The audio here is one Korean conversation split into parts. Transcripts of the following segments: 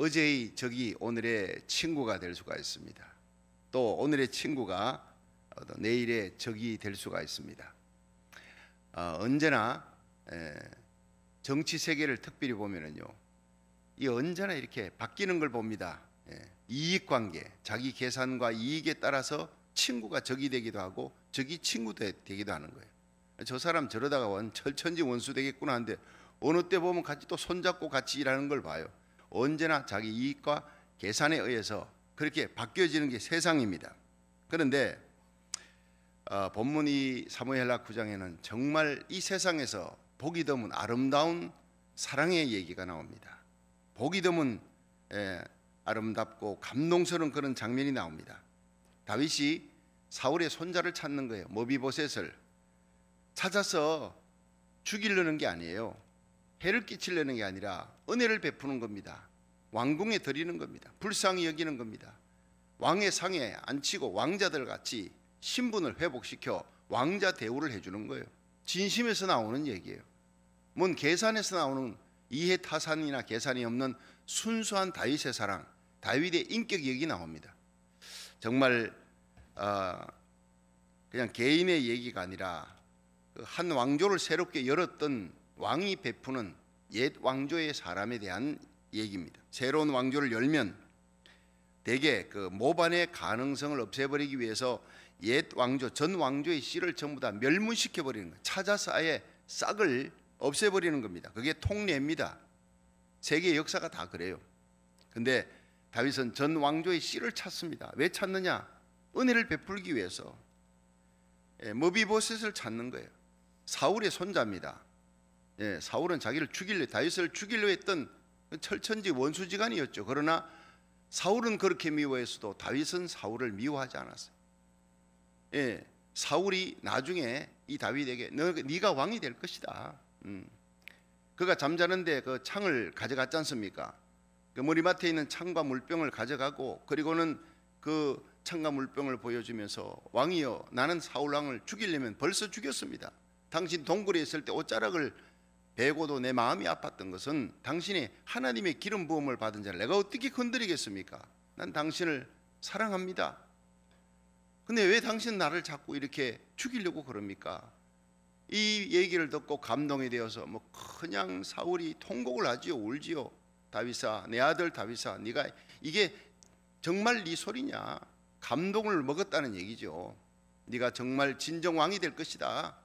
어제의 적이 오늘의 친구가 될 수가 있습니다. 또 오늘의 친구가 내일의 적이 될 수가 있습니다. 언제나 정치 세계를 특별히 보면은요, 이 언제나 이렇게 바뀌는 걸 봅니다. 이익관계, 자기 계산과 이익에 따라서 친구가 적이 되기도 하고 적이 친구 되기도 하는 거예요. 저 사람 저러다가 철천지 원수 되겠구나 하는데 어느 때 보면 같이 또 손잡고 같이 일하는 걸 봐요. 언제나 자기 이익과 계산에 의해서 그렇게 바뀌어지는 게 세상입니다. 그런데 본문 이 사무엘하 9장에는 정말 이 세상에서 보기 드문 아름다운 사랑의 얘기가 나옵니다. 보기 드문 아름답고 감동스러운 그런 장면이 나옵니다. 다윗이 사울의 손자를 찾는 거예요. 모비보셋을 찾아서 죽이려는 게 아니에요. 해를 끼치려는 게 아니라 은혜를 베푸는 겁니다. 왕궁에 드리는 겁니다. 불쌍히 여기는 겁니다. 왕의 상에 앉히고 왕자들 같이 신분을 회복시켜 왕자 대우를 해주는 거예요. 진심에서 나오는 얘기예요. 뭔 계산에서 나오는 이해 타산이나 계산이 없는 순수한 다윗의 사랑, 다윗의 인격 얘기 나옵니다. 정말 그냥 개인의 얘기가 아니라 한 왕조를 새롭게 열었던 왕이 베푸는 옛 왕조의 사람에 대한 얘기입니다. 새로운 왕조를 열면 대개 그 모반의 가능성을 없애버리기 위해서 옛 왕조, 전 왕조의 씨를 전부 다 멸문시켜 버리는 거예요. 찾아서 아예 싹을 없애버리는 겁니다. 그게 통례입니다. 세계 역사가 다 그래요. 근데 다윗은 전 왕조의 씨를 찾습니다. 왜 찾느냐? 은혜를 베풀기 위해서. 모비보셋을 찾는 거예요. 사울의 손자입니다. 사울은 자기를 죽이려, 다윗을 죽이려 했던 철천지 원수지간이었죠. 그러나 사울은 그렇게 미워했어도 다윗은 사울을 미워하지 않았어요. 사울이 나중에 이 다윗에게 네가 왕이 될 것이다. 그가 잠자는데 그 창을 가져갔지 않습니까? 그 머리맡에 있는 창과 물병을 가져가고 그리고는 그 창과 물병을 보여주면서 왕이여, 나는 사울 왕을 죽이려면 벌써 죽였습니다. 당신 동굴에 있을 때 옷자락을 베고도 내 마음이 아팠던 것은 당신이 하나님의 기름 부음을 받은 자를 내가 어떻게 건드리겠습니까? 난 당신을 사랑합니다. 근데 왜 당신 나를 자꾸 이렇게 죽이려고 그럽니까? 이 얘기를 듣고 감동이 되어서 뭐 그냥 사울이 통곡을 하지요. 울지요. 다윗아, 내 아들 다윗아, 네가 이게 정말 네 소리냐? 감동을 먹었다는 얘기죠. 네가 정말 진정 왕이 될 것이다.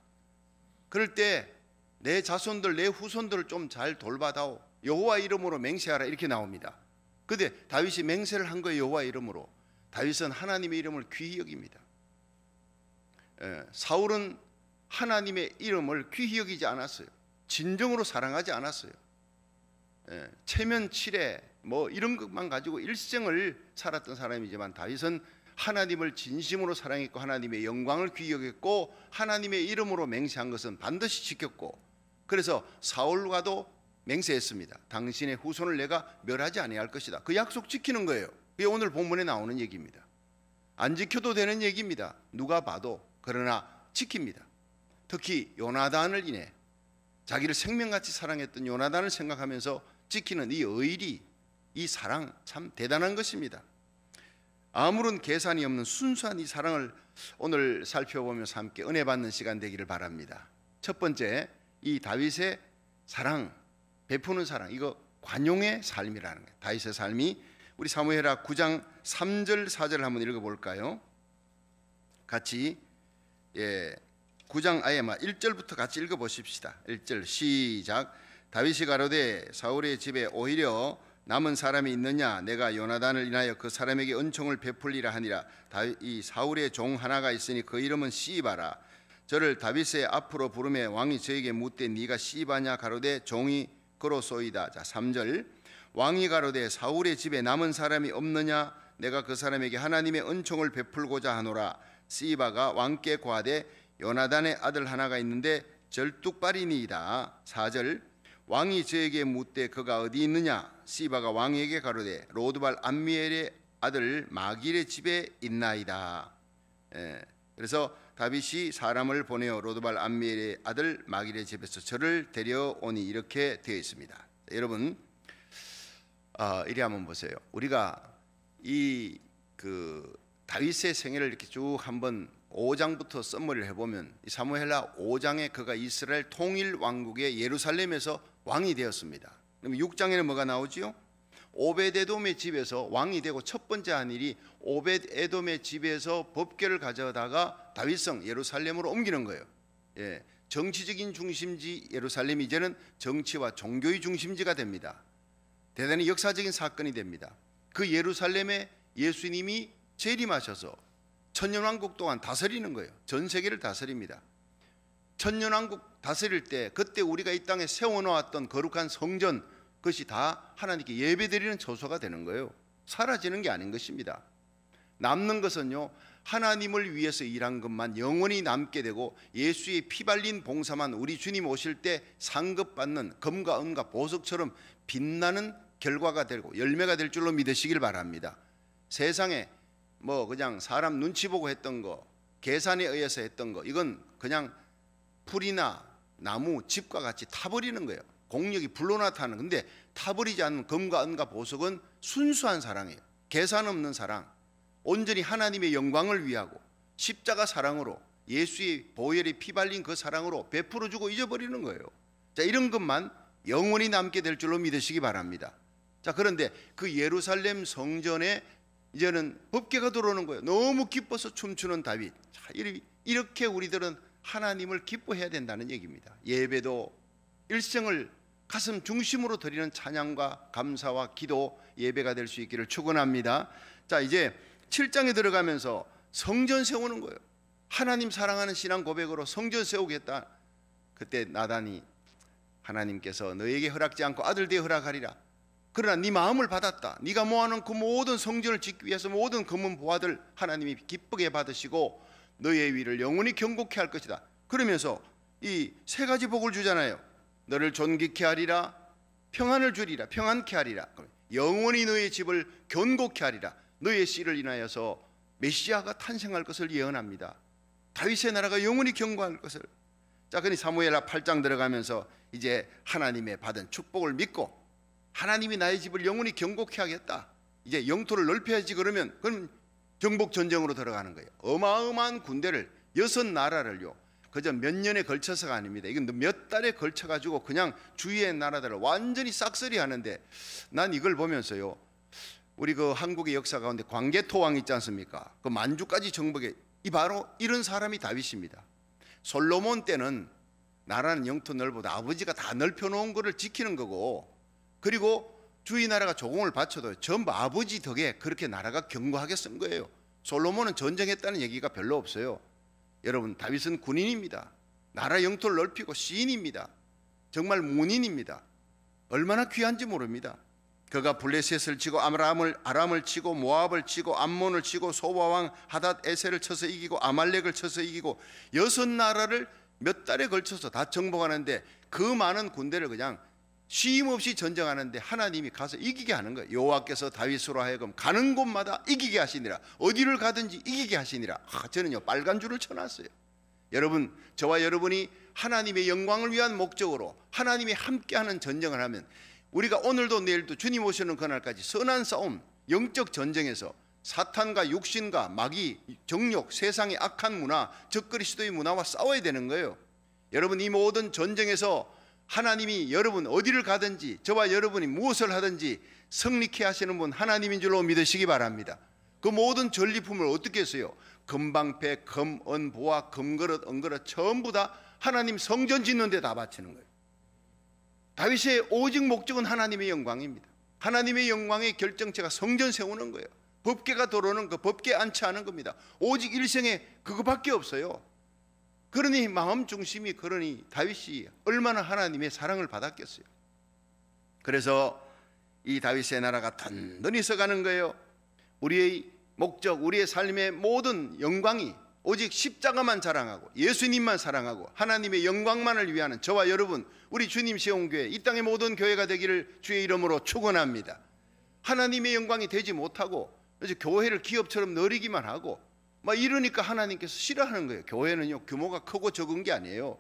그럴 때 내 자손들, 내 후손들을 좀 잘 돌봐다오. 여호와 이름으로 맹세하라, 이렇게 나옵니다. 근데 다윗이 맹세를 한 거예요. 여호와 이름으로. 다윗은 하나님의 이름을 귀히 여깁니다. 사울은 하나님의 이름을 귀히 여기지 않았어요. 진정으로 사랑하지 않았어요. 체면 칠해 뭐 이런 것만 가지고 일생을 살았던 사람이지만 다윗은 하나님을 진심으로 사랑했고 하나님의 영광을 귀히 여겼고 하나님의 이름으로 맹세한 것은 반드시 지켰고, 그래서 사울과도 맹세했습니다. 당신의 후손을 내가 멸하지 아니할 것이다. 그 약속 지키는 거예요. 그게 오늘 본문에 나오는 얘기입니다. 안 지켜도 되는 얘기입니다. 누가 봐도. 그러나 지킵니다. 특히 요나단을 인해 자기를 생명같이 사랑했던 요나단을 생각하면서 지키는 이 의리, 이 사랑 참 대단한 것입니다. 아무런 계산이 없는 순수한 이 사랑을 오늘 살펴보면서 함께 은혜 받는 시간 되기를 바랍니다. 첫 번째, 이 다윗의 사랑, 베푸는 사랑, 이거 관용의 삶이라는 거예요. 다윗의 삶이. 우리 사무엘하 9장 3절 4절 한번 읽어볼까요? 같이 9장 아예 1절부터 같이 읽어보십시다. 1절 시작. 다윗이 가로되 사울의 집에 오히려 남은 사람이 있느냐? 내가 요나단을 인하여 그 사람에게 은총을 베풀리라 하니라. 이 사울의 종 하나가 있으니 그 이름은 시바라. 저를 다윗의 앞으로 부르매 왕이 저에게 묻되 네가 시바냐? 가로되 종이 그로소이다. 자 3절. 왕이 가로되 사울의 집에 남은 사람이 없느냐? 내가 그 사람에게 하나님의 은총을 베풀고자 하노라. 시바가 왕께 고하되 요나단의 아들 하나가 있는데 절뚝발이니이다. 4절. 왕이 저에게 묻되 그가 어디 있느냐? 시바가 왕에게 가로되 로드발 암미엘의 아들 마길의 집에 있나이다. 그래서 다윗이 사람을 보내어 로드발 암미엘의 아들 마길의 집에서 저를 데려오니, 이렇게 되어 있습니다. 여러분, 이리 한번 보세요. 우리가 이 다윗의 생애를 이렇게 쭉 한번 5장부터 썸머리를 해보면 이 사무엘하 5장에 그가 이스라엘 통일 왕국의 예루살렘에서 왕이 되었습니다. 그럼 6장에는 뭐가 나오지요? 오벳에돔의 집에서 왕이 되고 첫 번째 한 일이 오벳에돔의 집에서 법궤를 가져다가 다윗성 예루살렘으로 옮기는 거예요. 예, 정치적인 중심지 예루살렘이 이제는 정치와 종교의 중심지가 됩니다. 대단히 역사적인 사건이 됩니다. 그 예루살렘에 예수님이 재림하셔서 천년왕국 동안 다스리는 거예요. 전 세계를 다스립니다. 천년왕국 다스릴 때 그때 우리가 이 땅에 세워놓았던 거룩한 성전, 그것이 다 하나님께 예배드리는 처소가 되는 거예요. 사라지는 게 아닌 것입니다. 남는 것은요, 하나님을 위해서 일한 것만 영원히 남게 되고 예수의 피 발린 봉사만 우리 주님 오실 때 상급받는 금과 은과 보석처럼 빛나는 결과가 되고 열매가 될 줄로 믿으시길 바랍니다. 세상에 뭐 그냥 사람 눈치 보고 했던 거, 계산에 의해서 했던 거, 이건 그냥 풀이나 나무, 집과 같이 타버리는 거예요. 공력이 불로 나타나는. 근데 타버리지 않는 금과 은과 보석은 순수한 사랑이에요. 계산 없는 사랑, 온전히 하나님의 영광을 위하고 십자가 사랑으로 예수의 보혈이 피 발린 그 사랑으로 베풀어주고 잊어버리는 거예요. 자, 이런 것만 영원히 남게 될 줄로 믿으시기 바랍니다. 자, 그런데 그 예루살렘 성전에 이제는 법궤가 들어오는 거예요. 너무 기뻐서 춤추는 다윗. 자, 이렇게 우리들은 하나님을 기뻐해야 된다는 얘기입니다. 예배도 일생을 가슴 중심으로 드리는 찬양과 감사와 기도 예배가 될 수 있기를 축원합니다. 자, 이제 7장에 들어가면서 성전 세우는 거예요. 하나님 사랑하는 신앙 고백으로 성전 세우겠다. 그때 나단이 하나님께서 너에게 허락지 않고 아들 되어 허락하리라. 그러나 네 마음을 받았다. 네가 모아놓은 그 모든 성전을 짓기 위해서 모든 금은 보화들 하나님이 기쁘게 받으시고 너의 위를 영원히 경고케 할 것이다. 그러면서 이 세 가지 복을 주잖아요. 너를 존귀케 하리라, 평안을 주리라, 평안케 하리라, 영원히 너의 집을 견고케 하리라. 너의 씨를 인하여서 메시아가 탄생할 것을 예언합니다. 다윗의 나라가 영원히 경고할 것을. 자, 그러니 사무엘하 8장 들어가면서 이제 하나님의 받은 축복을 믿고 하나님이 나의 집을 영원히 경고케 하겠다. 이제 영토를 넓혀야지. 그럼 정복 전쟁으로 들어가는 거예요. 어마어마한 군대를 6나라를요. 그저 몇 년에 걸쳐서가 아닙니다. 이건 몇 달에 걸쳐가지고 그냥 주위의 나라들을 완전히 싹쓸이 하는데, 난 이걸 보면서요, 우리 그 한국의 역사 가운데 광개토왕 있지 않습니까? 그 만주까지 정복해, 이 바로 이런 사람이 다윗입니다. 솔로몬 때는 나라는 영토 넓어도 아버지가 다 넓혀놓은 거를 지키는 거고, 그리고 주위 나라가 조공을 바쳐도 전부 아버지 덕에 그렇게 나라가 견고하게 쓴 거예요. 솔로몬은 전쟁했다는 얘기가 별로 없어요. 여러분, 다윗은 군인입니다. 나라 영토를 넓히고 시인입니다. 정말 문인입니다. 얼마나 귀한지 모릅니다. 그가 블레셋을 치고 아람을 치고 모압을 치고 암몬을 치고 소바왕 하닷 에셀을 쳐서 이기고 아말렉을 쳐서 이기고 6나라를 몇 달에 걸쳐서 다 정복하는데, 그 많은 군대를 그냥 쉼 없이 전쟁하는데 하나님이 가서 이기게 하는 거예요. 여호와께서 다윗으로 하여금 가는 곳마다 이기게 하시니라. 어디를 가든지 이기게 하시니라. 저는요, 빨간 줄을 쳐놨어요. 여러분, 저와 여러분이 하나님의 영광을 위한 목적으로 하나님이 함께하는 전쟁을 하면, 우리가 오늘도 내일도 주님 오시는 그날까지 선한 싸움, 영적 전쟁에서 사탄과 육신과 마귀, 정욕, 세상의 악한 문화, 적그리스도의 문화와 싸워야 되는 거예요. 여러분, 이 모든 전쟁에서 하나님이 여러분 어디를 가든지 저와 여러분이 무엇을 하든지 승리케 하시는 분 하나님인 줄로 믿으시기 바랍니다. 그 모든 전리품을 어떻게 써요? 금방패, 금, 은, 보화, 금그릇, 은그릇 전부 다 하나님 성전 짓는 데 다 바치는 거예요. 다윗의 오직 목적은 하나님의 영광입니다. 하나님의 영광의 결정체가 성전 세우는 거예요. 법궤가 들어오는 그 법궤 안치하는 겁니다. 오직 일생에 그거밖에 없어요. 그러니 마음 중심이, 그러니 다윗이 얼마나 하나님의 사랑을 받았겠어요. 그래서 이 다윗의 나라가 든든히 서가는 거예요. 우리의 목적, 우리의 삶의 모든 영광이 오직 십자가만 자랑하고 예수님만 사랑하고 하나님의 영광만을 위하는 저와 여러분, 우리 주님 세운교회, 이 땅의 모든 교회가 되기를 주의 이름으로 축원합니다. 하나님의 영광이 되지 못하고 이제 교회를 기업처럼 늘리기만 하고 막 이러니까 하나님께서 싫어하는 거예요. 교회는요, 규모가 크고 적은 게 아니에요.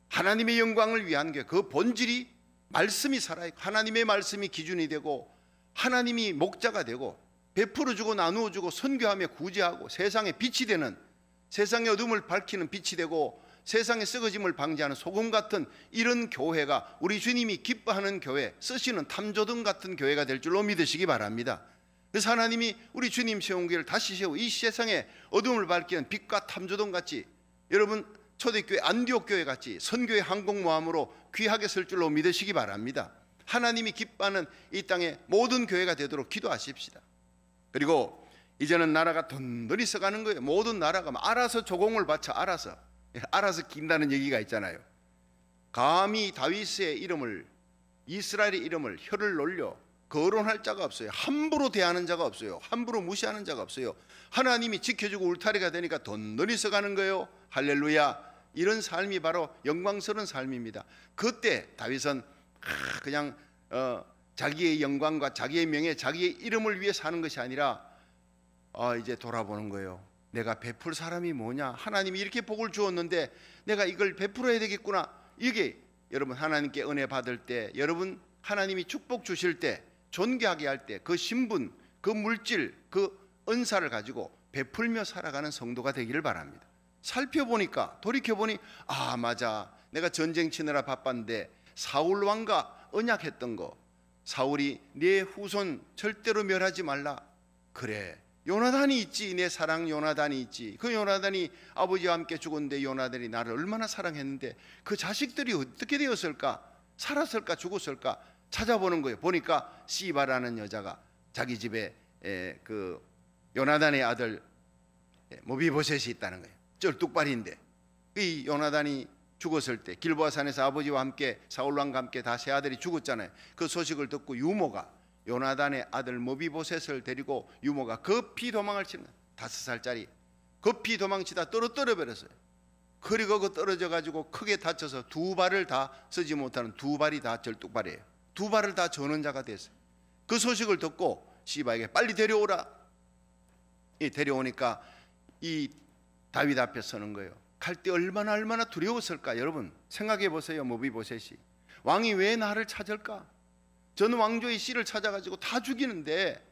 하나님의 영광을 위한 게 그 본질이 말씀이 살아있고 하나님의 말씀이 기준이 되고 하나님이 목자가 되고 베풀어주고 나누어주고 선교하며 구제하고 세상에 빛이 되는, 세상의 어둠을 밝히는 빛이 되고 세상의 썩어짐을 방지하는 소금 같은 이런 교회가 우리 주님이 기뻐하는 교회, 쓰시는 탐조등 같은 교회가 될 줄로 믿으시기 바랍니다. 그래서 하나님이 우리 주님 세운 교회를 다시 세우고 이 세상에 어둠을 밝히는 빛과 탐조등 같이, 여러분 초대교회 안디옥 교회 같이 선교의 항공모함으로 귀하게 설 줄로 믿으시기 바랍니다. 하나님이 기뻐하는 이 땅의 모든 교회가 되도록 기도하십시다. 그리고 이제는 나라가 든든히 서가는 거예요. 모든 나라가 알아서 조공을 바쳐 알아서 긴다는 얘기가 있잖아요. 감히 다윗의 이름을, 이스라엘의 이름을 혀를 놀려 거론할 자가 없어요. 함부로 대하는 자가 없어요. 함부로 무시하는 자가 없어요. 하나님이 지켜주고 울타리가 되니까 든든히 서가는 거예요. 할렐루야. 이런 삶이 바로 영광스러운 삶입니다. 그때 다윗은 그냥 자기의 영광과 자기의 명예, 자기의 이름을 위해 사는 것이 아니라 이제 돌아보는 거예요. 내가 베풀 사람이 뭐냐? 하나님이 이렇게 복을 주었는데 내가 이걸 베풀어야 되겠구나. 이게 여러분 하나님께 은혜 받을 때, 여러분 하나님이 축복 주실 때, 존귀하게 할 때 그 신분, 그 물질, 그 은사를 가지고 베풀며 살아가는 성도가 되기를 바랍니다. 살펴보니까, 돌이켜보니 맞아, 내가 전쟁 치느라 바빴는데 사울 왕과 언약했던 거, 사울이 네 후손 절대로 멸하지 말라. 그래, 요나단이 있지, 내 사랑 요나단이 있지. 그 요나단이 아버지와 함께 죽었는데 요나단이 나를 얼마나 사랑했는데 그 자식들이 어떻게 되었을까? 살았을까? 죽었을까? 찾아보는 거예요. 보니까 시바라는 여자가 자기 집에 그 요나단의 아들 모비보셋이 있다는 거예요. 쩔뚝발인데 이 요나단이 죽었을 때 길보아산에서 아버지와 함께 사울왕과 함께 다 세 아들이 죽었잖아요. 그 소식을 듣고 유모가 요나단의 아들 모비보셋을 데리고 유모가 급히 도망을 치는, 5살짜리 급히 도망치다 떨어뜨려 버렸어요. 그리고 그 떨어져 가지고 크게 다쳐서 두 발을 다 쓰지 못하는, 두 발이 다 절뚝발이에요. 두 발을 다 저는 자가 됐어요. 그 소식을 듣고 시바에게 빨리 데려오라. 데려오니까 이 다윗 앞에 서는 거예요. 갈 때 얼마나 두려웠을까. 여러분 생각해 보세요. 모비보셋이 왕이 왜 나를 찾을까? 저는 왕조의 씨를 찾아가지고 다 죽이는데,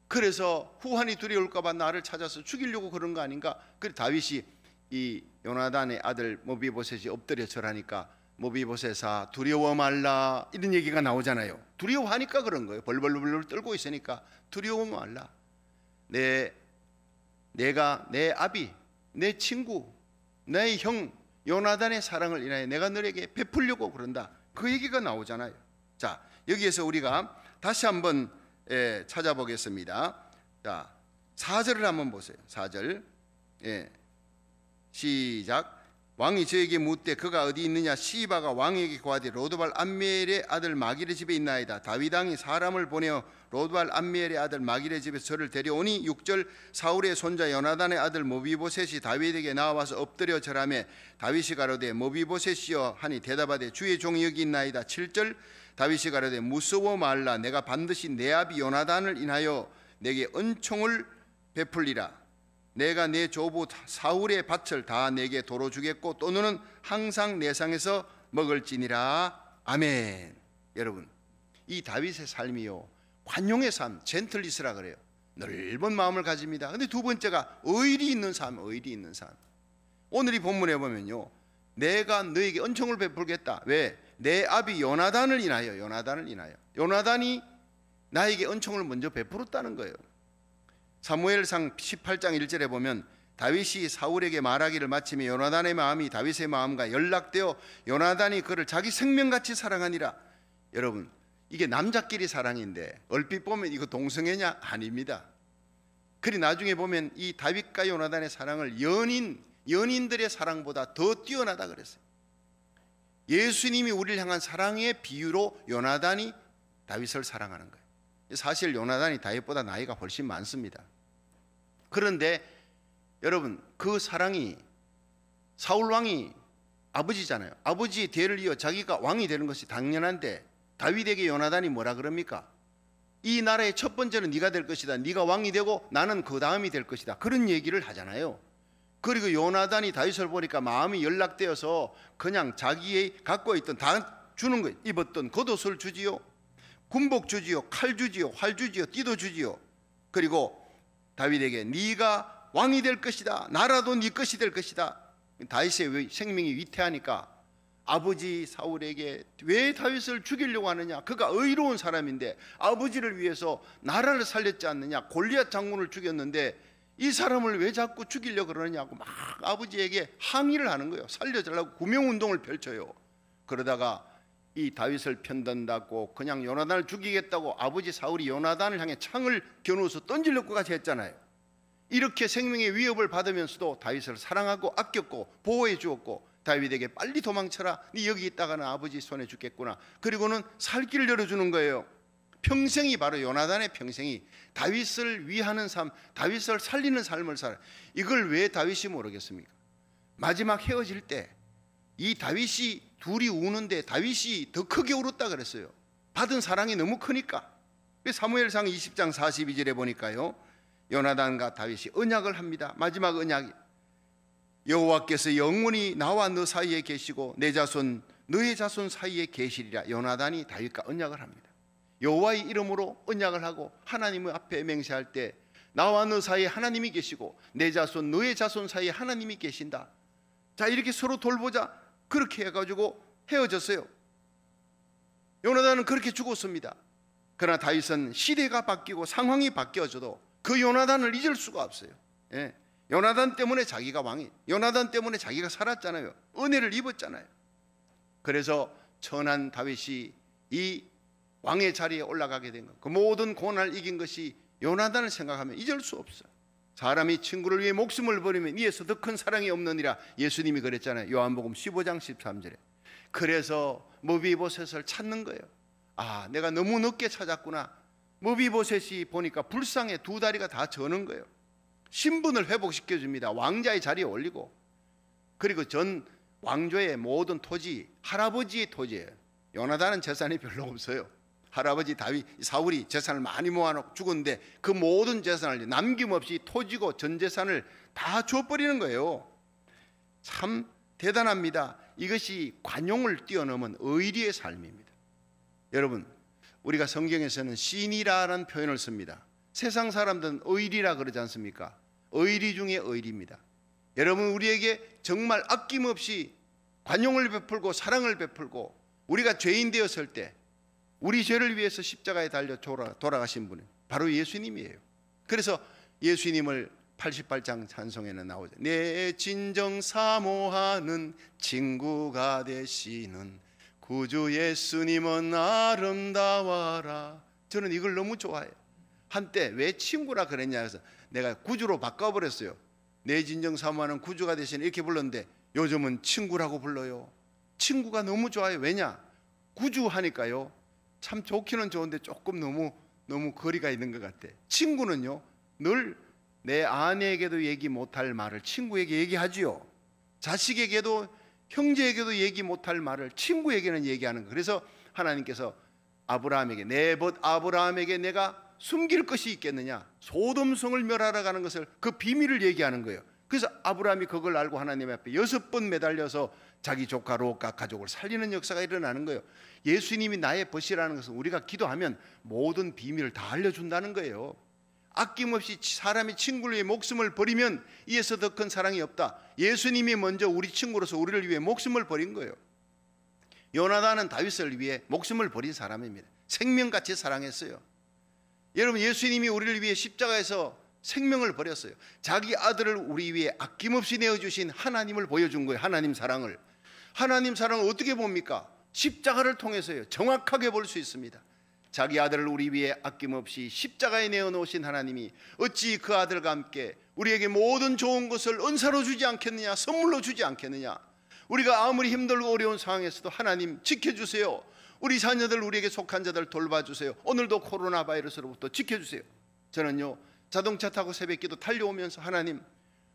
그래서 후환이 두려울까 봐 나를 찾아서 죽이려고 그런 거 아닌가? 그래서 다윗이 이 요나단의 아들 모비보셋이 엎드려 절하니까 모비보셋아 두려워 말라, 이런 얘기가 나오잖아요. 두려워하니까 그런 거예요. 벌벌벌 떨고 있으니까 두려워 말라. 내가 내 아비, 내 친구, 내 형 요나단의 사랑을 인하여 내가 너에게 베풀려고 그런다. 그 얘기가 나오잖아요. 자, 여기에서 우리가 다시 한번 찾아보겠습니다. 자, 4절을 한번 보세요. 4절 시작. 왕이 저에게 묻되 그가 어디 있느냐? 시바가 왕에게 고하되 로드발 암미엘의 아들 마길의 집에 있나이다. 다윗 왕이 사람을 보내어 로드발 암미엘의 아들 마길의 집에서 저를 데려오니 6절. 사울의 손자 요나단의 아들 모비보셋이 다윗에게 나와서 엎드려 절하며 다윗이 가로되 모비보셋이여 하니 대답하되 주의 종이 여기 있나이다. 7절. 다윗이 가로되 무서워 말라. 내가 반드시 내 아비 요나단을 인하여 내게 은총을 베풀리라. 내가 내 조부 사울의 밭을 다 내게 도로 주겠고 또 너는 항상 내 상에서 먹을지니라. 아멘. 여러분 이 다윗의 삶이요, 관용의 삶, 젠틀리스라 그래요. 넓은 마음을 가집니다. 근데 두 번째가 의리 있는 삶, 의리 있는 삶. 오늘 이 본문에 보면요, 내가 너에게 은총을 베풀겠다. 왜? 내 아비 요나단을 인하여, 요나단이 나에게 은총을 먼저 베풀었다는 거예요. 사무엘상 18장 1절에 보면 다윗이 사울에게 말하기를 마치며 요나단의 마음이 다윗의 마음과 연락되어 요나단이 그를 자기 생명같이 사랑하니라. 여러분 이게 남자끼리 사랑인데 얼핏 보면 이거 동성애냐? 아닙니다. 그리 나중에 보면 이 다윗과 요나단의 사랑을 연인들의 사랑보다 더 뛰어나다 그랬어요. 예수님이 우리를 향한 사랑의 비유로 요나단이 다윗을 사랑하는 거예요. 사실 요나단이 다윗보다 나이가 훨씬 많습니다. 그런데 여러분 그 사랑이, 사울 왕이 아버지잖아요. 아버지의 뒤를 이어 자기가 왕이 되는 것이 당연한데 다윗에게 요나단이 뭐라 그럽니까? 이 나라의 첫 번째는 네가 될 것이다. 네가 왕이 되고 나는 그 다음이 될 것이다. 그런 얘기를 하잖아요. 그리고 요나단이 다윗을 보니까 마음이 연락되어서 그냥 자기의 갖고 있던 주는 거예요. 입었던 겉옷을 주지요, 군복 주지요, 칼 주지요, 활 주지요, 띠도 주지요. 그리고 다윗에게 네가 왕이 될 것이다, 나라도 네 것이 될 것이다. 다윗의 생명이 위태하니까 아버지 사울에게 왜 다윗을 죽이려고 하느냐, 그가 의로운 사람인데 아버지를 위해서 나라를 살렸지 않느냐, 골리앗 장군을 죽였는데 이 사람을 왜 자꾸 죽이려고 그러느냐고 막 아버지에게 항의를 하는 거예요. 살려달라고 구명운동을 펼쳐요. 그러다가 이 다윗을 편든다고 그냥 요나단을 죽이겠다고 아버지 사울이 요나단을 향해 창을 겨누어서 던지려고까지 했잖아요. 이렇게 생명의 위협을 받으면서도 다윗을 사랑하고 아꼈고 보호해 주었고, 다윗에게 빨리 도망쳐라, 네 여기 있다가는 아버지 손에 죽겠구나, 그리고는 살 길을 열어주는 거예요. 평생이, 바로 요나단의 평생이 다윗을 위하는 삶, 다윗을 살리는 삶을 살아. 이걸 왜 다윗이 모르겠습니까? 마지막 헤어질 때 이 다윗이, 둘이 우는데 다윗이 더 크게 울었다 그랬어요. 받은 사랑이 너무 크니까. 사무엘상 20장 42절에 보니까요, 요나단과 다윗이 언약을 합니다. 마지막 언약이, 여호와께서 영원히 나와 너 사이에 계시고 내 자손 너의 자손 사이에 계시리라. 요나단이 다윗과 언약을 합니다. 여호와의 이름으로 언약을 하고 하나님 앞에 맹세할 때 나와 너 사이에 하나님이 계시고 내 자손 너의 자손 사이에 하나님이 계신다. 자, 이렇게 서로 돌보자, 그렇게 해가지고 헤어졌어요. 요나단은 그렇게 죽었습니다. 그러나 다윗은 시대가 바뀌고 상황이 바뀌어져도 그 요나단을 잊을 수가 없어요. 예. 요나단 때문에 자기가 왕이, 요나단 때문에 자기가 살았잖아요. 은혜를 입었잖아요. 그래서 천한 다윗이 이 왕의 자리에 올라가게 된 것, 그 모든 고난을 이긴 것이 요나단을 생각하면 잊을 수 없어요. 사람이 친구를 위해 목숨을 버리면 이에서 더 큰 사랑이 없느니라. 예수님이 그랬잖아요. 요한복음 15장 13절에. 그래서 머비보셋을 찾는 거예요. 아, 내가 너무 늦게 찾았구나. 머비보셋이 보니까 불쌍해, 두 다리가 다 저는 거예요. 신분을 회복시켜 줍니다. 왕자의 자리에 올리고, 그리고 전 왕조의 모든 토지 할아버지의 토지예요. 요나단은 재산이 별로 없어요. 할아버지 다윗, 사울이 재산을 많이 모아놓고 죽었는데 그 모든 재산을 남김없이 토지고 전 재산을 다 줘버리는 거예요. 참 대단합니다. 이것이 관용을 뛰어넘은 의리의 삶입니다. 여러분, 우리가 성경에서는 신이라는 표현을 씁니다. 세상 사람들은 의리라 그러지 않습니까? 의리 중에 의리입니다. 여러분, 우리에게 정말 아낌없이 관용을 베풀고 사랑을 베풀고, 우리가 죄인 되었을 때 우리 죄를 위해서 십자가에 달려 돌아가신 분은 바로 예수님이에요. 그래서 예수님을 88장 찬송에는 나오죠. 내 진정 사모하는 친구가 되시는 구주 예수님은 아름다워라. 저는 이걸 너무 좋아해요. 한때 왜 친구라 그랬냐 해서 내가 구주로 바꿔버렸어요. 내 진정 사모하는 구주가 되시는, 이렇게 불렀는데 요즘은 친구라고 불러요. 친구가 너무 좋아요. 왜냐? 구주 하니까요, 참 좋기는 좋은데 조금 너무 거리가 있는 것 같아. 친구는요, 늘 내 아내에게도 얘기 못할 말을 친구에게 얘기하지요. 자식에게도, 형제에게도 얘기 못할 말을 친구에게는 얘기하는 거. 그래서 하나님께서 아브라함에게, 내 벗 아브라함에게 내가 숨길 것이 있겠느냐, 소돔성을 멸하러 가는 것을, 그 비밀을 얘기하는 거예요. 그래서 아브라함이 그걸 알고 하나님 앞에 6번 매달려서 자기 조카 롯과 가족을 살리는 역사가 일어나는 거예요. 예수님이 나의 벗이라는 것은 우리가 기도하면 모든 비밀을 다 알려준다는 거예요. 아낌없이 사람이 친구를 위해 목숨을 버리면 이에서 더 큰 사랑이 없다. 예수님이 먼저 우리 친구로서 우리를 위해 목숨을 버린 거예요. 요나단은 다윗을 위해 목숨을 버린 사람입니다. 생명같이 사랑했어요. 여러분, 예수님이 우리를 위해 십자가에서 생명을 버렸어요. 자기 아들을 우리 위해 아낌없이 내어주신 하나님을 보여준 거예요. 하나님 사랑을. 하나님 사랑을 어떻게 봅니까? 십자가를 통해서요. 정확하게 볼 수 있습니다. 자기 아들을 우리 위해 아낌없이 십자가에 내어놓으신 하나님이 어찌 그 아들과 함께 우리에게 모든 좋은 것을 은사로 주지 않겠느냐, 선물로 주지 않겠느냐. 우리가 아무리 힘들고 어려운 상황에서도 하나님 지켜주세요. 우리 자녀들, 우리에게 속한 자들 돌봐주세요. 오늘도 코로나 바이러스로부터 지켜주세요. 저는요, 자동차 타고 새벽기도 달려오면서 하나님,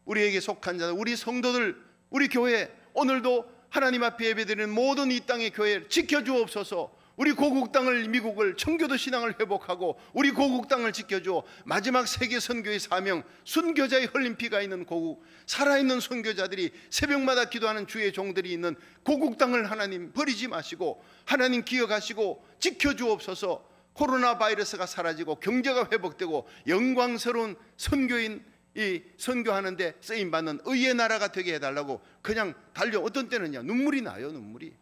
우리에게 속한 자들, 우리 성도들, 우리 교회, 오늘도 하나님 앞에 예배드리는 모든 이 땅의 교회를 지켜주옵소서. 우리 고국 땅을, 미국을, 청교도 신앙을 회복하고 우리 고국 땅을 지켜줘. 마지막 세계 선교의 사명, 순교자의 흘린 피가 있는 고국, 살아있는 선교자들이 새벽마다 기도하는 주의 종들이 있는 고국 땅을 하나님 버리지 마시고 하나님 기억하시고 지켜주옵소서. 코로나 바이러스가 사라지고 경제가 회복되고 영광스러운 선교인 이 선교하는데 쓰임받는 의의 나라가 되게 해달라고 그냥 달려. 어떤 때는요 눈물이 나요. 눈물이.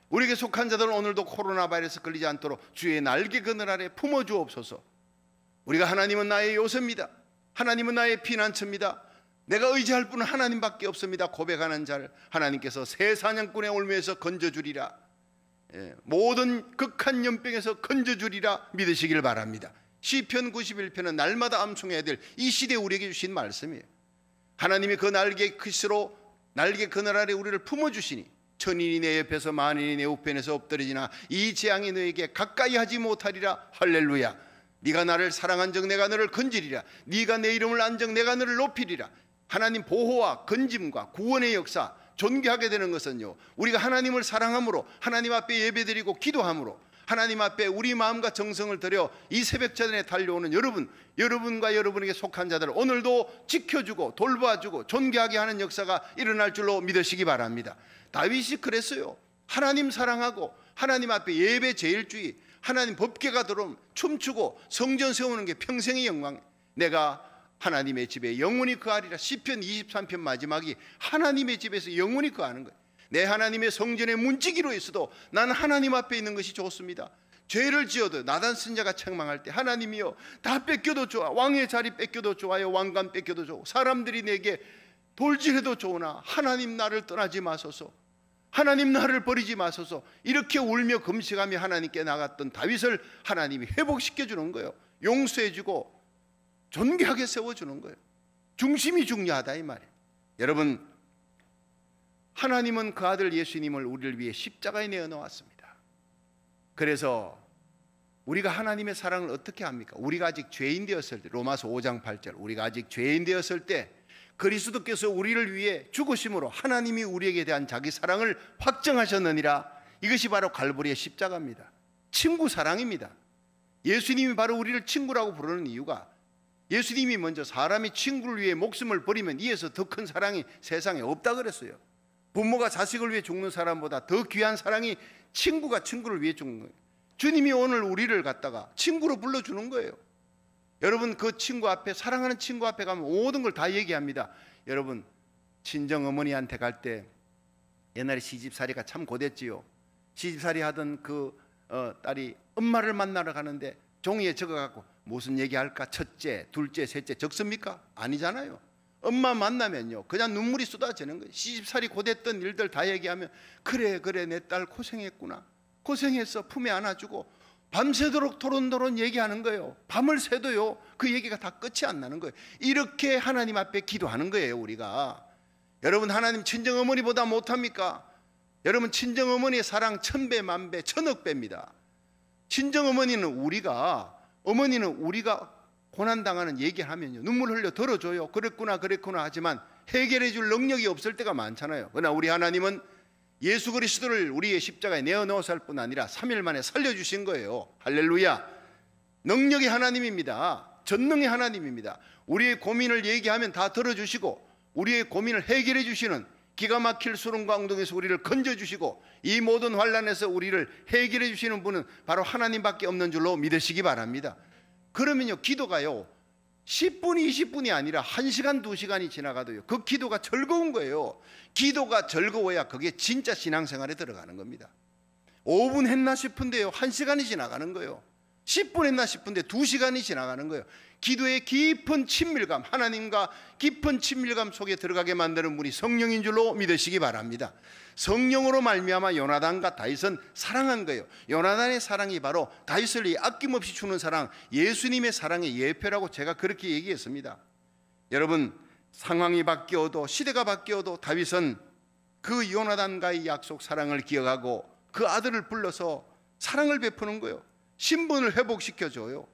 우리에게 속한 자들은 오늘도 코로나 바이러스 걸리지 않도록 주의 날개 그늘 아래 품어주옵소서. 우리가 하나님은 나의 요새입니다. 하나님은 나의 피난처입니다. 내가 의지할 분은 하나님밖에 없습니다. 고백하는 자를 하나님께서 새 사냥꾼의 올무에서 건져주리라. 모든 극한 연병에서 건져주리라 믿으시길 바랍니다. 시편 91편은 날마다 암송해야 될 이 시대에 우리에게 주신 말씀이에요. 하나님이 그 날개 끝으로 날개 그늘 아래 우리를 품어주시니 천인이 내 옆에서 만인이 내 우편에서 엎드러지나 이 재앙이 너에게 가까이 하지 못하리라. 할렐루야. 네가 나를 사랑한 적 내가 너를 건지리라. 네가 내 이름을 안 적 내가 너를 높이리라. 하나님 보호와 건짐과 구원의 역사 존귀하게 되는 것은요 우리가 하나님을 사랑함으로 하나님 앞에 예배드리고 기도함으로 하나님 앞에 우리 마음과 정성을 들여 이 새벽전에 달려오는 여러분과 여러분에게 속한 자들을 오늘도 지켜주고 돌봐주고 존귀하게 하는 역사가 일어날 줄로 믿으시기 바랍니다. 다윗이 그랬어요. 하나님 사랑하고 하나님 앞에 예배 제일주의, 하나님 법궤가 들어오면 춤추고 성전 세우는 게 평생의 영광. 내가 하나님의 집에 영원히 거하리라. 시편 23편 마지막이 하나님의 집에서 영원히 거하는 거예요. 내 하나님의 성전에 문지기로 있어도 나는 하나님 앞에 있는 것이 좋습니다. 죄를 지어도 나단 선자가 책망할 때 하나님이여 다 뺏겨도 좋아. 왕의 자리 뺏겨도 좋아요. 왕관 뺏겨도 좋고 사람들이 내게 돌질해도 좋으나 하나님 나를 떠나지 마소서. 하나님 나를 버리지 마소서. 이렇게 울며 금식하며 하나님께 나갔던 다윗을 하나님이 회복시켜주는 거예요. 용서해주고 존귀하게 세워주는 거예요. 중심이 중요하다 이 말이에요. 여러분, 하나님은 그 아들 예수님을 우리를 위해 십자가에 내어놓았습니다. 그래서 우리가 하나님의 사랑을 어떻게 합니까? 우리가 아직 죄인 되었을 때, 로마서 5장 8절, 우리가 아직 죄인 되었을 때 그리스도께서 우리를 위해 죽으심으로 하나님이 우리에게 대한 자기 사랑을 확정하셨느니라. 이것이 바로 갈보리의 십자가입니다. 친구 사랑입니다. 예수님이 바로 우리를 친구라고 부르는 이유가 예수님이 먼저 사람이 친구를 위해 목숨을 버리면 이에서 더 큰 사랑이 세상에 없다 그랬어요. 부모가 자식을 위해 죽는 사람보다 더 귀한 사랑이 친구가 친구를 위해 죽는 거예요. 주님이 오늘 우리를 갖다가 친구로 불러주는 거예요. 여러분, 그 친구 앞에, 사랑하는 친구 앞에 가면 모든 걸 다 얘기합니다. 여러분, 친정 어머니한테 갈 때 옛날에 시집살이가 참 고됐지요. 시집살이 하던 그 딸이 엄마를 만나러 가는데 종이에 적어갖고 무슨 얘기할까? 첫째, 둘째, 셋째 적습니까? 아니잖아요. 엄마 만나면요 그냥 눈물이 쏟아지는 거예요. 시집살이 고됐던 일들 다 얘기하면 그래 내 딸 고생했구나, 고생했어, 품에 안아주고 밤새도록 토론토론 얘기하는 거예요. 밤을 새도요 그 얘기가 다 끝이 안 나는 거예요. 이렇게 하나님 앞에 기도하는 거예요 우리가. 여러분, 하나님 친정어머니보다 못합니까? 여러분, 친정어머니의 사랑 1000배, 10,000배, 1000억배입니다. 친정어머니는 우리가 고난당하는 얘기하면요 눈물 흘려 들어줘요. 그랬구나 하지만 해결해 줄 능력이 없을 때가 많잖아요. 그러나 우리 하나님은 예수 그리스도를 우리의 십자가에 내어놓았을 뿐 아니라 3일 만에 살려주신 거예요. 할렐루야. 능력의 하나님입니다. 전능의 하나님입니다. 우리의 고민을 얘기하면 다 들어주시고 우리의 고민을 해결해 주시는, 기가 막힐 수렁과 엉덩이에서 우리를 건져주시고 이 모든 환난에서 우리를 해결해 주시는 분은 바로 하나님밖에 없는 줄로 믿으시기 바랍니다. 그러면요 기도가요 10분 20분이 아니라 1시간 2시간이 지나가도요 그 기도가 즐거운 거예요. 기도가 즐거워야 그게 진짜 신앙생활에 들어가는 겁니다. 5분 했나 싶은데요 1시간이 지나가는 거예요. 10분 했나 싶은데 2시간이 지나가는 거예요. 기도의 깊은 친밀감, 하나님과 깊은 친밀감 속에 들어가게 만드는 분이 성령인 줄로 믿으시기 바랍니다. 성령으로 말미암아 요나단과 다윗은 사랑한 거예요. 요나단의 사랑이 바로 다윗을 아낌없이 주는 사랑, 예수님의 사랑의 예표라고 제가 그렇게 얘기했습니다. 여러분, 상황이 바뀌어도 시대가 바뀌어도 다윗은 그 요나단과의 약속 사랑을 기억하고 그 아들을 불러서 사랑을 베푸는 거예요. 신분을 회복시켜줘요.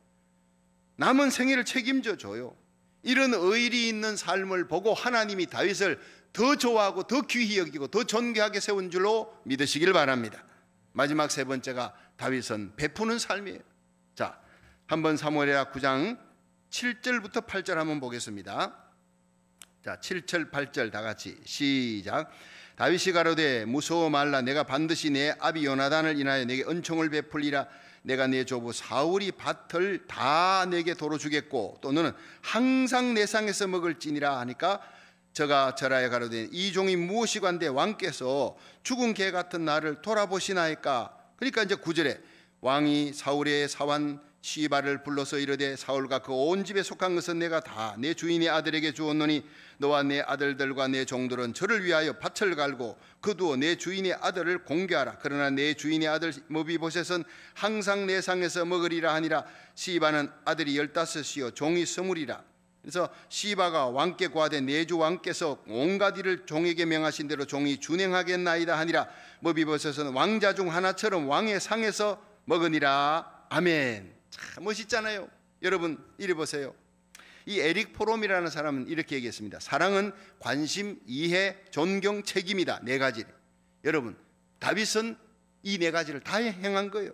남은 생애를 책임져 줘요. 이런 의리 있는 삶을 보고 하나님이 다윗을 더 좋아하고 더 귀히 여기고 더 존귀하게 세운 줄로 믿으시길 바랍니다. 마지막 세 번째가 다윗은 베푸는 삶이에요. 자, 한번 사무엘하 9장 7절부터 8절 한번 보겠습니다. 자, 7절 8절 다 같이 시작. 다윗이 가로되 무서워 말라. 내가 반드시 내 아비 요나단을 인하여 내게 은총을 베풀리라. 내가 내 조부 사울이 밭을 다 내게 도로 주겠고 또 너는 항상 내 상에서 먹을지니라 하니까 저가 절하여 가로되 이 종이 무엇이관데 왕께서 죽은 개 같은 나를 돌아보시나이까. 그러니까 이제 9절에 왕이 사울의 사환 시바를 불러서 이르되 사울과 그 온 집에 속한 것은 내가 다 내 주인의 아들에게 주었노니 너와 내 아들들과 내 종들은 저를 위하여 밭을 갈고 그두어 내 주인의 아들을 공개하라. 그러나 내 주인의 아들 무비보셋은 항상 내 상에서 먹으리라 하니라. 시바는 아들이 15이요 종이 20이라. 그래서 시바가 왕께 구하되 내 주 왕께서 온갖 일을 종에게 명하신 대로 종이 준행하겠나이다 하니라. 무비보셋은 왕자 중 하나처럼 왕의 상에서 먹으니라. 아멘. 참 멋있잖아요. 여러분 이리 보세요. 이 에릭 포롬이라는 사람은 이렇게 얘기했습니다. 사랑은 관심, 이해, 존경, 책임이다. 네 가지. 여러분 다윗은 이 네 가지를 다 행한 거예요.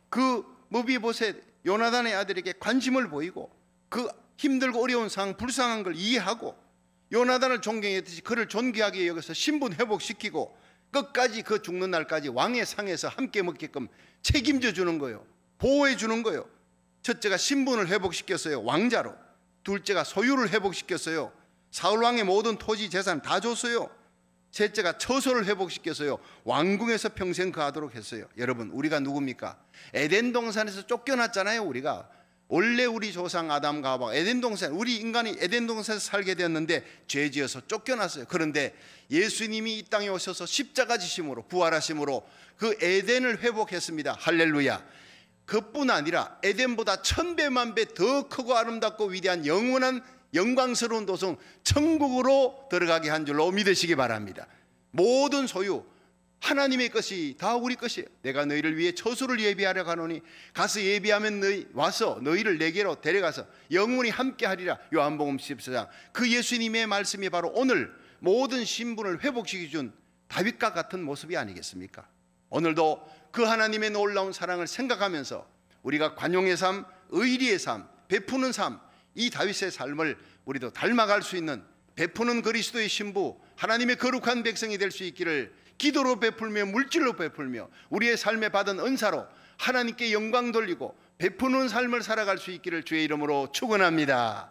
그 무비보셋 요나단의 아들에게 관심을 보이고 그 힘들고 어려운 상황, 불쌍한 걸 이해하고 요나단을 존경했듯이 그를 존귀하게 여겨서 신분 회복시키고 끝까지 그 죽는 날까지 왕의 상에서 함께 먹게끔 책임져 주는 거예요. 보호해 주는 거예요. 첫째가 신분을 회복시켰어요. 왕자로. 둘째가 소유를 회복시켰어요. 사울왕의 모든 토지 재산 다 줬어요. 셋째가 처소를 회복시켰어요. 왕궁에서 평생 거하도록 했어요. 여러분 우리가 누굽니까? 에덴 동산에서 쫓겨났잖아요. 우리가 원래 우리 조상 아담과 하와 에덴 동산, 우리 인간이 에덴 동산에서 살게 되었는데 죄지어서 쫓겨났어요. 그런데 예수님이 이 땅에 오셔서 십자가 지심으로 부활하심으로 그 에덴을 회복했습니다. 할렐루야. 그뿐 아니라 에덴보다 1000배만 배 더 크고 아름답고 위대한 영원한 영광스러운 도성 천국으로 들어가게 한 줄로 믿으시기 바랍니다. 모든 소유 하나님의 것이 다 우리 것이에요. 내가 너희를 위해 처소를 예비하려 가노니 가서 예비하면 너희 와서 너희를 내게로 데려가서 영원히 함께하리라. 요한복음 14장. 그 예수님의 말씀이 바로 오늘 모든 신분을 회복시켜준 다윗과 같은 모습이 아니겠습니까? 오늘도 그 하나님의 놀라운 사랑을 생각하면서 우리가 관용의 삶, 의리의 삶, 베푸는 삶, 이 다윗의 삶을 우리도 닮아갈 수 있는 베푸는 그리스도의 신부, 하나님의 거룩한 백성이 될 수 있기를 기도로 베풀며 물질로 베풀며 우리의 삶에 받은 은사로 하나님께 영광 돌리고 베푸는 삶을 살아갈 수 있기를 주의 이름으로 축원합니다.